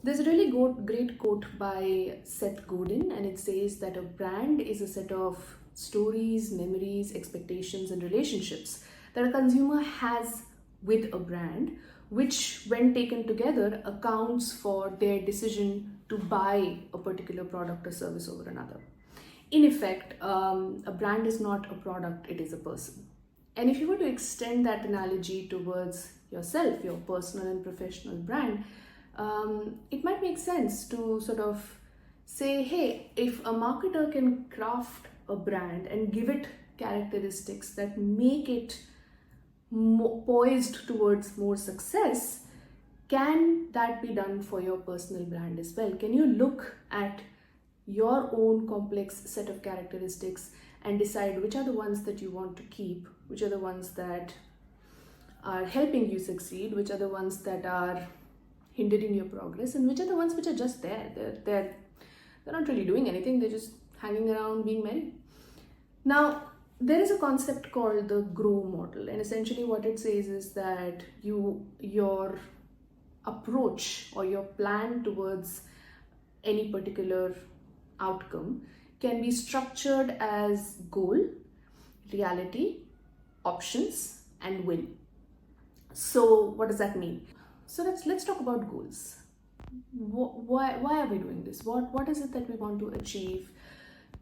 There's a really great quote by Seth Godin, and it says that a brand is a set of stories, memories, expectations, and relationships that a consumer has with a brand, which, when taken together, accounts for their decision to buy a particular product or service over another. In effect, a brand is not a product, it is a person. And if you were to extend that analogy towards yourself, your personal and professional brand, it might make sense to sort of say, hey, if a marketer can craft a brand and give it characteristics that make it poised towards more success, can that be done for your personal brand as well? Can you look at your own complex set of characteristics and decide which are the ones that you want to keep, which are the ones that are helping you succeed, which are the ones that are hindering your progress, and which are the ones which are just there. They're not really doing anything, they're just hanging around being merry. Now, there is a concept called the grow model, and essentially what it says is that your approach or your plan towards any particular outcome can be structured as goal, reality, options, and will. So what does that mean? So let's talk about goals. Why are we doing this? What is it that we want to achieve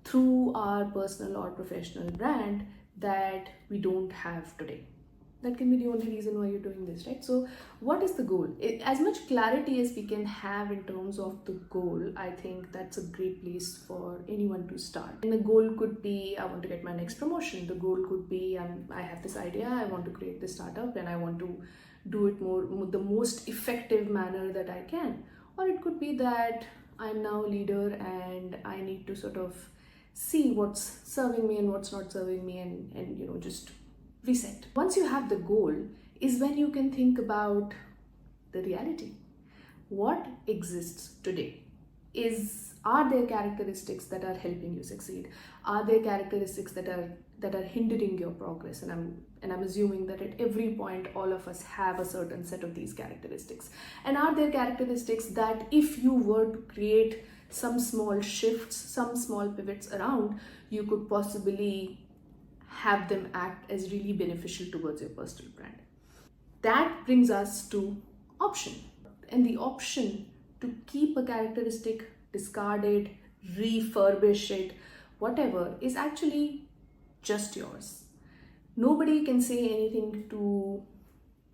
through our personal or professional brand that we don't have today? That can be the only reason why you're doing this, right? So what is the goal? As much clarity as we can have in terms of the goal, I think that's a great place for anyone to start. And the goal could be, I want to get my next promotion. The goal could be, I have this idea, I want to create this startup and I want to do it the most effective manner that I can. Or it could be that I'm now a leader and I need to sort of see what's serving me and what's not serving me, and just reset. Once you have the goal is when you can think about the reality. What exists today? Are there characteristics that are helping you succeed? Are there characteristics that are hindering your progress? And I'm assuming that at every point all of us have a certain set of these characteristics. And are there characteristics that if you were to create some small shifts, some small pivots around, you could possibly have them act as really beneficial towards your personal brand? That brings us to option. And the option to keep a characteristic, discard it, refurbish it, whatever, is actually just yours. Nobody can say anything to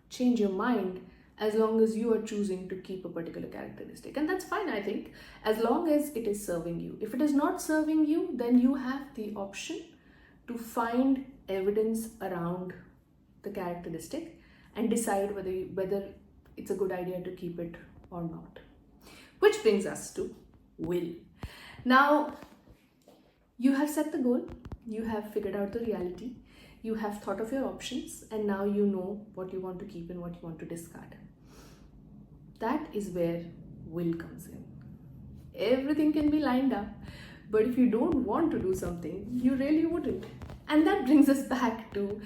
change your mind as long as you are choosing to keep a particular characteristic. And that's fine, I think, as long as it is serving you. If it is not serving you, then you have the option to find evidence around the characteristic and decide whether it's a good idea to keep it or not. Which brings us to will. Now, you have set the goal, you have figured out the reality, you have thought of your options, and now you know what you want to keep and what you want to discard. That is where will comes in. Everything can be lined up, but if you don't want to do something, you really wouldn't. And that brings us back to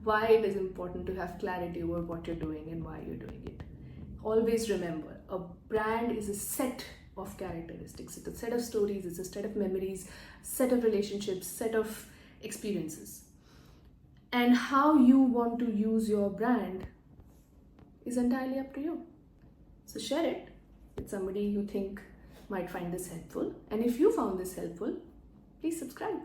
why it is important to have clarity over what you're doing and why you're doing it. Always remember, a brand is a set of characteristics. It's a set of stories, it's a set of memories, set of relationships, set of experiences. And how you want to use your brand is entirely up to you. So share it with somebody you think might find this helpful. And if you found this helpful, please subscribe.